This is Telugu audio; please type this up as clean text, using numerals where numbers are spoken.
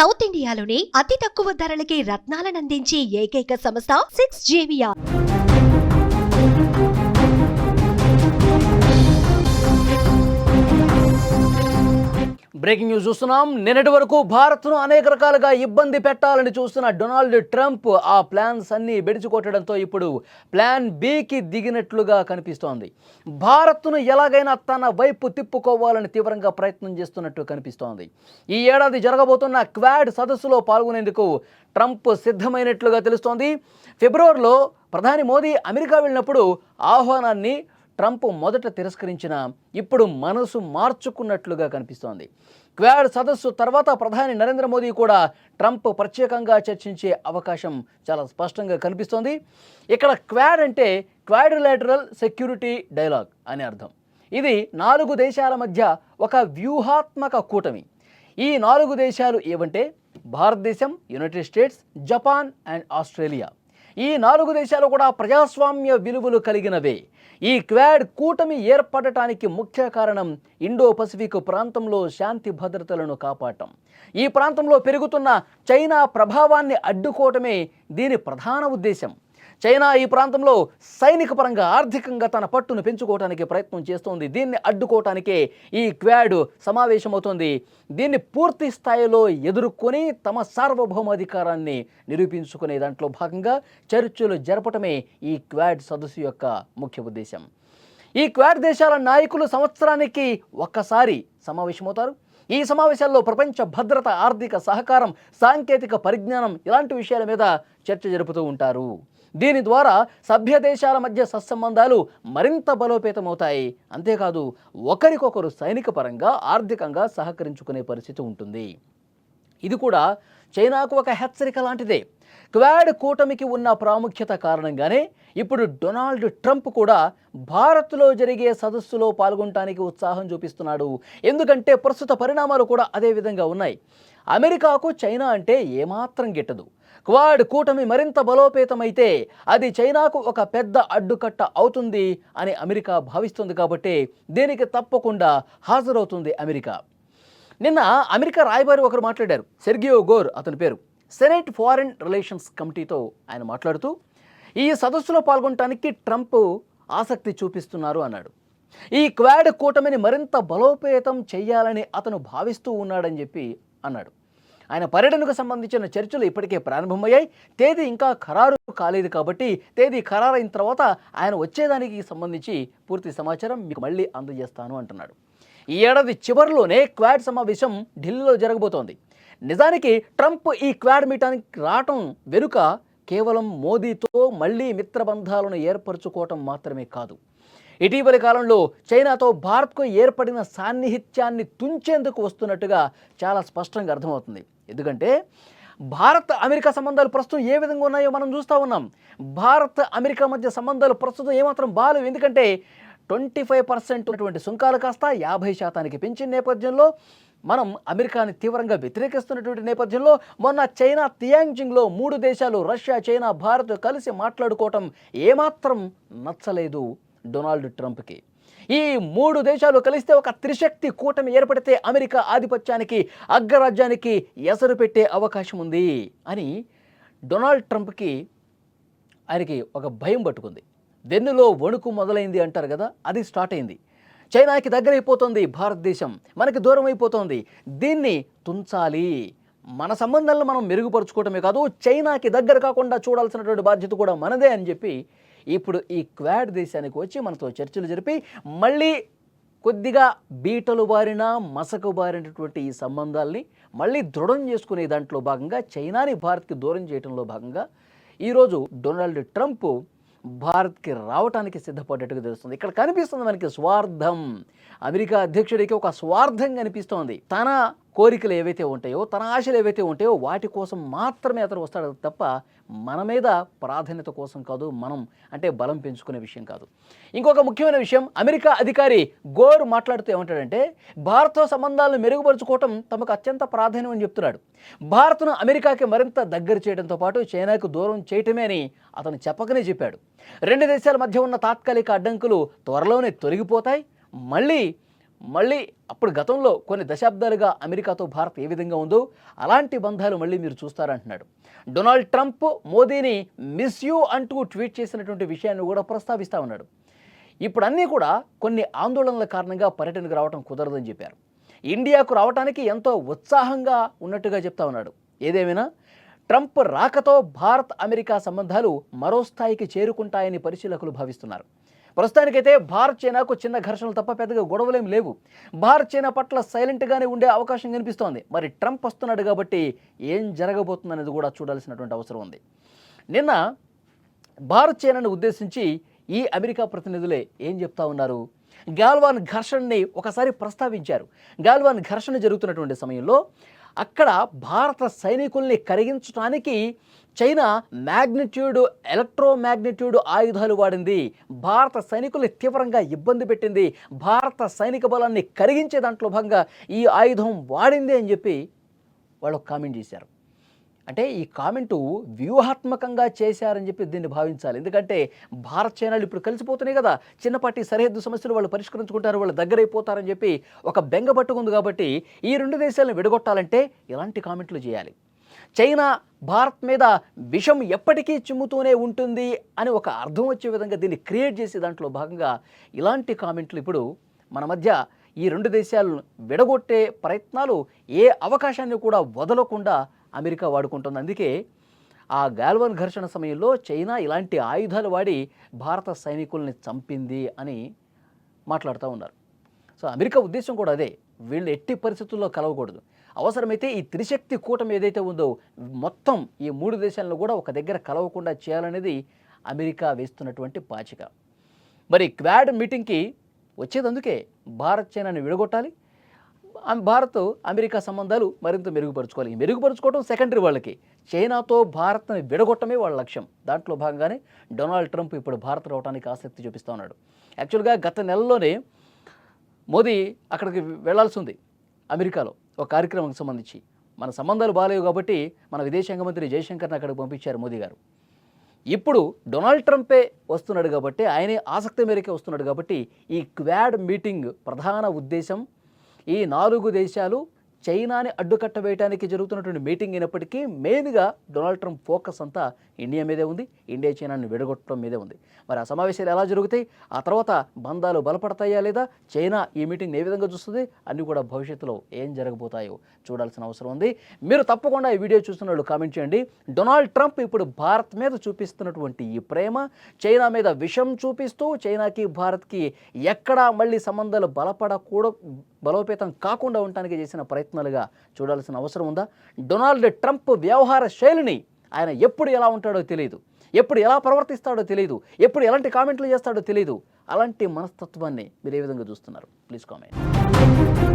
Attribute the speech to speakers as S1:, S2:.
S1: సౌత్ ఇండియాలోని అతి తక్కువ ధరలకి రత్నాలనందించే ఏకైక సంస్థ 6JVR.
S2: బ్రేకింగ్ న్యూస్ చూస్తున్నాం. నిన్నటి వరకు భారత్ను అనేక రకాలుగా ఇబ్బంది పెట్టాలని చూస్తున్న డొనాల్డ్ ట్రంప్ ఆ ప్లాన్స్ అన్నీ బెడిచికొట్టడంతో ఇప్పుడు ప్లాన్ బికి దిగినట్లుగా కనిపిస్తోంది. భారత్ను ఎలాగైనా తన వైపు తిప్పుకోవాలని తీవ్రంగా ప్రయత్నం చేస్తున్నట్టు కనిపిస్తోంది. ఈ ఏడాది జరగబోతున్న క్వాడ్ సదస్సులో పాల్గొనేందుకు ట్రంప్ సిద్ధమైనట్లుగా తెలుస్తోంది. ఫిబ్రవరిలో ప్రధాని మోదీ అమెరికా వెళ్ళినప్పుడు ఆహ్వానాన్ని ట్రంప్ మొదట తిరస్కరించిన ఇప్పుడు మనసు మార్చుకున్నట్లుగా కనిపిస్తోంది. క్వాడ్ సదస్సు తర్వాత ప్రధాని నరేంద్ర మోదీ కూడా ట్రంప్ ప్రత్యేకంగా చర్చించే అవకాశం చాలా స్పష్టంగా కనిపిస్తోంది. ఇక్కడ క్వాడ్ అంటే క్వాడ్రిలేటరల్ సెక్యూరిటీ డైలాగ్ అని అర్థం. ఇది 4 దేశాల మధ్య ఒక వ్యూహాత్మక కూటమి. ఈ 4 దేశాలు ఏవంటే భారతదేశం, United states, Japan and Australia. ఈ 4 దేశాలు కూడా ప్రజాస్వామ్య విలువలు కలిగినవే. ఈ క్వాడ్ కూటమి ఏర్పడటానికి ముఖ్య కారణం ఇండో పసిఫిక్ ప్రాంతంలో శాంతి భద్రతలను కాపాడటం. ఈ ప్రాంతంలో పెరుగుతున్న చైనా ప్రభావాన్ని అడ్డుకోవటమే దీని ప్రధాన ఉద్దేశం. చైనా ఈ ప్రాంతంలో సైనిక పరంగా, ఆర్థికంగా తన పట్టును పెంచుకోవడానికి ప్రయత్నం చేస్తోంది. దీన్ని అడ్డుకోవటానికే ఈ క్వాడ్ సమావేశమవుతోంది. దీన్ని పూర్తి స్థాయిలో ఎదుర్కొని తమ సార్వభౌమాధికారాన్ని నిరూపించుకునే దాంట్లో భాగంగా చర్చలు జరపటమే ఈ క్వాడ్ సదస్సు యొక్క ముఖ్య ఉద్దేశం. ఈ క్వాడ్ దేశాల నాయకులు సంవత్సరానికి ఒక్కసారి సమావేశమవుతారు. ఈ సమావేశాల్లో ప్రపంచ భద్రత, ఆర్థిక సహకారం, సాంకేతిక పరిజ్ఞానం ఇలాంటి విషయాల మీద చర్చ జరుపుతూ ఉంటారు. దీని ద్వారా సభ్య దేశాల మధ్య సత్సంబంధాలు మరింత బలోపేతమవుతాయి. అంతేకాదు ఒకరికొకరు సైనిక పరంగా, ఆర్థికంగా సహకరించుకునే పరిస్థితి ఉంటుంది. ఇది కూడా చైనాకు ఒక హెచ్చరిక లాంటిదే. క్వాడ్ కూటమికి ఉన్న ప్రాముఖ్యత కారణంగానే ఇప్పుడు డొనాల్డ్ ట్రంప్ కూడా భారత్లో జరిగే సదస్సులో పాల్గొనడానికి ఉత్సాహం చూపిస్తున్నాడు. ఎందుకంటే ప్రస్తుత పరిణామాలు కూడా అదే విధంగా ఉన్నాయి. అమెరికాకు చైనా అంటే ఏమాత్రం గిట్టదు. క్వాడ్ కూటమి మరింత బలోపేతమైతే అది చైనాకు ఒక పెద్ద అడ్డుకట్ట అవుతుంది అని అమెరికా భావిస్తుంది. కాబట్టి దీనికి తప్పకుండా హాజరవుతుంది అమెరికా. నిన్న అమెరికా రాయబారి ఒకరు మాట్లాడారు, సెర్గియో గోర్ అతని పేరు. సెనేట్ ఫారిన్ రిలేషన్స్ కమిటీతో ఆయన మాట్లాడుతూ ఈ సదస్సులో పాల్గొనడానికి ట్రంప్ ఆసక్తి చూపిస్తున్నారు అన్నాడు. ఈ క్వాడ్ కూటమిని మరింత బలోపేతం చేయాలని అతను భావిస్తూ ఉన్నాడని చెప్పి అన్నాడు. ఆయన పర్యటనకు సంబంధించిన చర్చలు ఇప్పటికే ప్రారంభమయ్యాయి. తేదీ ఇంకా ఖరారు కాలేదు కాబట్టి తేదీ ఖరారైన తర్వాత ఆయన వచ్చేదానికి సంబంధించి పూర్తి సమాచారం మీకు మళ్ళీ అందజేస్తాను అంటున్నాడు. ఈ ఏడాది చివరిలోనే క్వాడ్ సమావేశం ఢిల్లీలో జరగబోతోంది. నిజానికి ట్రంప్ ఈ క్వాడ్ మీటానికి రావటం వెనుక కేవలం మోదీతో మళ్ళీ మిత్రబంధాలను ఏర్పరచుకోవటం మాత్రమే కాదు. ఇటీవలి కాలంలో చైనాతో భారత్కు ఏర్పడిన సాన్నిహిత్యాన్ని తుంచేందుకు వస్తున్నట్టుగా చాలా స్పష్టంగా అర్థమవుతుంది. ఎందుకంటే భారత్ అమెరికా సంబంధాలు ప్రస్తుతం ఏ విధంగా ఉన్నాయో మనం చూస్తూ ఉన్నాం. భారత్ అమెరికా మధ్య సంబంధాలు ప్రస్తుతం ఏమాత్రం బాలేవు. ఎందుకంటే 25% ఉన్నటువంటి సుంకాలు కాస్త 50% పెంచిన నేపథ్యంలో మనం అమెరికాని తీవ్రంగా వ్యతిరేకిస్తున్నటువంటి నేపథ్యంలో మొన్న చైనా తియాంజింగ్లో 3 దేశాలు రష్యా, చైనా, భారత్ కలిసి మాట్లాడుకోవటం ఏమాత్రం నచ్చలేదు డొనాల్డ్ ట్రంప్కి. ఈ 3 దేశాలు కలిస్తే ఒక త్రిశక్తి కూటమి ఏర్పడితే అమెరికా ఆధిపత్యానికి, అగ్రరాజ్యానికి ఎసరు పెట్టే అవకాశం ఉంది అని డొనాల్డ్ ట్రంప్కి ఆయనకి ఒక భయం పట్టుకుంది. వెన్నులో వణుకు మొదలైంది అంటారు కదా, అది స్టార్ట్ అయింది. చైనాకి దగ్గరైపోతుంది భారతదేశం, మనకి దూరం అయిపోతుంది. దీన్ని తుంచాలి, మన సంబంధాలను మనం మెరుగుపరుచుకోవటమే కాదు చైనాకి దగ్గర కాకుండా చూడాల్సినటువంటి బాధ్యత కూడా మనదే అని చెప్పి ఇప్పుడు ఈ క్వాడ్ దేశానికి వచ్చి మనతో చర్చలు జరిపి మళ్ళీ కొద్దిగా బీటలు బారిన, మసకు బారినటువంటి ఈ సంబంధాల్ని మళ్ళీ దృఢం చేసుకునే దాంట్లో భాగంగా చైనాని భారత్కి దూరం చేయడంలో భాగంగా ఈరోజు డొనాల్డ్ ట్రంప్ భారత్కి రావడానికి సిద్ధపడ్డట్టుగా తెలుస్తుంది. ఇక్కడ కనిపిస్తుంది మనకి స్వార్థం. అమెరికా అధ్యక్షుడికి ఒక స్వార్థం కనిపిస్తోంది. తన కోరికలు ఏవైతే ఉంటాయో, తన ఆశలు ఏవైతే ఉంటాయో వాటి కోసం మాత్రమే అతను వస్తాడు తప్ప మన మీద ప్రాధాన్యత కోసం కాదు, మనం అంటే బలం పెంచుకునే విషయం కాదు. ఇంకొక ముఖ్యమైన విషయం, అమెరికా అధికారి గోర్ మాట్లాడుతూ ఏమంటాడంటే భారత్తో సంబంధాలను మెరుగుపరుచుకోవటం తమకు అత్యంత ప్రాధాన్యం అని చెప్తున్నాడు. భారత్ను అమెరికాకి మరింత దగ్గర చేయడంతో పాటు చైనాకు దూరం చేయటమే అని అతను చెప్పకనే చెప్పాడు. 2 దేశాల మధ్య ఉన్న తాత్కాలిక అడ్డంకులు త్వరలోనే తొలగిపోతాయి, మళ్ళీ మళ్ళీ అప్పుడు గతంలో కొన్ని దశాబ్దాలుగా అమెరికాతో భారత్ ఏ విధంగా ఉందో అలాంటి బంధాలు మళ్ళీ మీరు చూస్తారంటున్నాడు. డొనాల్డ్ ట్రంప్ మోదీని మిస్ యూ అంటూ ట్వీట్ చేసినటువంటి విషయాన్ని కూడా ప్రస్తావిస్తూ ఉన్నాడు. ఇప్పుడు అన్నీ కూడా కొన్ని ఆందోళనల కారణంగా పర్యటనకు రావడం కుదరదని చెప్పారు. ఇండియాకు రావడానికి ఎంతో ఉత్సాహంగా ఉన్నట్టుగా చెప్తా ఉన్నాడు. ఏదేమైనా ట్రంప్ రాకతో భారత్ అమెరికా సంబంధాలు మరో స్థాయికి చేరుకుంటాయని పరిశీలకులు భావిస్తున్నారు. ప్రస్తుతానికైతే భారత్ చైనాకు చిన్న ఘర్షణలు తప్ప పెద్దగా గొడవలేం లేవు. భారత్ చైనా పట్ల సైలెంట్గానే ఉండే అవకాశం కనిపిస్తోంది. మరి ట్రంప్ వస్తున్నాడు కాబట్టి ఏం జరగబోతుందనేది కూడా చూడాల్సినటువంటి అవసరం ఉంది. నిన్న భారత్ చైనాను ఉద్దేశించి ఈ అమెరికా ప్రతినిధులే ఏం చెప్తా ఉన్నారు? గాల్వాన్ ఘర్షణని ఒకసారి ప్రస్తావించారు. గాల్వాన్ ఘర్షణ జరుగుతున్నటువంటి సమయంలో అక్కడ భారత సైనికుల్ని కరిగించడానికి చైనా ఎలక్ట్రోమాగ్నిట్యూడ్ ఆయుధాలు వాడింది. భారత సైనికుల్ని తీవ్రంగా ఇబ్బంది పెట్టింది. భారత సైనిక బలాన్ని కరిగించే దాంట్లో భాగంగా ఈ ఆయుధం వాడింది అని చెప్పి వాళ్ళు కామెంట్ చేశారు. అంటే ఈ కామెంటు వ్యూహాత్మకంగా చేశారని చెప్పి దీన్ని భావించాలి. ఎందుకంటే భారత్ చైనాలు ఇప్పుడు కలిసిపోతున్నాయి కదా, చిన్నపాటి సరిహద్దు సమస్యలు వాళ్ళు పరిష్కరించుకుంటారు, వాళ్ళు దగ్గరైపోతారని చెప్పి ఒక బెంగ పట్టుకుంది. కాబట్టి ఈ రెండు దేశాలను విడగొట్టాలంటే ఇలాంటి కామెంట్లు చేయాలి. చైనా భారత్ మీద విషం ఎప్పటికీ చిమ్ముతూనే ఉంటుంది అని ఒక అర్థం వచ్చే విధంగా దీన్ని క్రియేట్ చేసే దాంట్లో భాగంగా ఇలాంటి కామెంట్లు ఇప్పుడు మన మధ్య ఈ రెండు దేశాలను విడగొట్టే ప్రయత్నాలు ఏ అవకాశాన్ని కూడా వదలకుండా అమెరికా వాడుకుంటుంది. అందుకే ఆ గాల్వాన్ ఘర్షణ సమయంలో చైనా ఇలాంటి ఆయుధాలు వాడి భారత సైనికుల్ని చంపింది అని మాట్లాడుతూ ఉన్నారు. సో అమెరికా ఉద్దేశం కూడా అదే, వీళ్ళు ఎట్టి పరిస్థితుల్లో కలవకూడదు. అవసరమైతే ఈ త్రిశక్తి కూటమి ఏదైతే ఉందో మొత్తం ఈ మూడు దేశాలను కూడా ఒక దగ్గర కలవకుండా చేయాలనేది అమెరికా వేస్తున్నటువంటి పాచిక. మరి క్వాడ్ మీటింగ్కి వచ్చేది అందుకే భారత్ చైనాని విడగొట్టాలి, భారత్ అమెరికా సంబంధాలు మరింత మెరుగుపరుచుకోవాలి. మెరుగుపరుచుకోవడం సెకండరీ వాళ్ళకి, చైనాతో భారత్ని విడగొట్టమే వాళ్ళ లక్ష్యం. దాంట్లో భాగంగానే డొనాల్డ్ ట్రంప్ ఇప్పుడు భారత్ రావడానికి ఆసక్తి చూపిస్తూ ఉన్నాడు. యాక్చువల్గా గత నెలలోనే మోదీ అక్కడికి వెళ్లాల్సి ఉంది అమెరికాలో ఒక కార్యక్రమానికి సంబంధించి. మన సంబంధాలు బాగాలేవు కాబట్టి మన విదేశాంగ మంత్రి జయశంకర్ని అక్కడికి పంపించారు మోదీ గారు. ఇప్పుడు డొనాల్డ్ ట్రంపే వస్తున్నాడు కాబట్టి, ఆయనే ఆసక్తి మేరకే వస్తున్నాడు కాబట్టి ఈ క్వాడ్ మీటింగ్ ప్రధాన ఉద్దేశం ఈ నాలుగు దేశాలు చైనాని అడ్డుకట్టవేయడానికి జరుగుతున్నటువంటి మీటింగ్ అయినప్పటికీ మెయిన్గా డొనాల్డ్ ట్రంప్ ఫోకస్ అంతా ఇండియా మీదే ఉంది, ఇండియా చైనాని విడగొట్టడం మీదే ఉంది. మరి ఆ సమావేశాలు ఎలా జరుగుతాయి, ఆ తర్వాత బంధాలు బలపడతాయా లేదా, చైనా ఈ మీటింగ్ని ఏ విధంగా చూస్తుంది, అన్నీ కూడా భవిష్యత్తులో ఏం జరగబోతాయో చూడాల్సిన అవసరం ఉంది. మీరు తప్పకుండా ఈ వీడియో చూస్తున్న వాళ్ళు కామెంట్ చేయండి. డొనాల్డ్ ట్రంప్ ఇప్పుడు భారత్ మీద చూపిస్తున్నటువంటి ఈ ప్రేమ, చైనా మీద విషం చూపిస్తూ చైనాకి భారత్కి ఎక్కడా మళ్ళీ సంబంధాలు బలోపేతం కాకుండా ఉండటానికి చేసిన ప్రయత్నాలుగా చూడాల్సిన అవసరం ఉందా? డొనాల్డ్ ట్రంప్ వ్యవహార శైలిని ఆయన ఎప్పుడు ఎలా ఉంటాడో తెలియదు, ఎప్పుడు ఎలా ప్రవర్తిస్తాడో తెలియదు, ఎప్పుడు ఎలాంటి కామెంట్లు చేస్తాడో తెలియదు. అలాంటి మనస్తత్వాన్ని మీరు ఏ విధంగా చూస్తున్నారు? Please comment.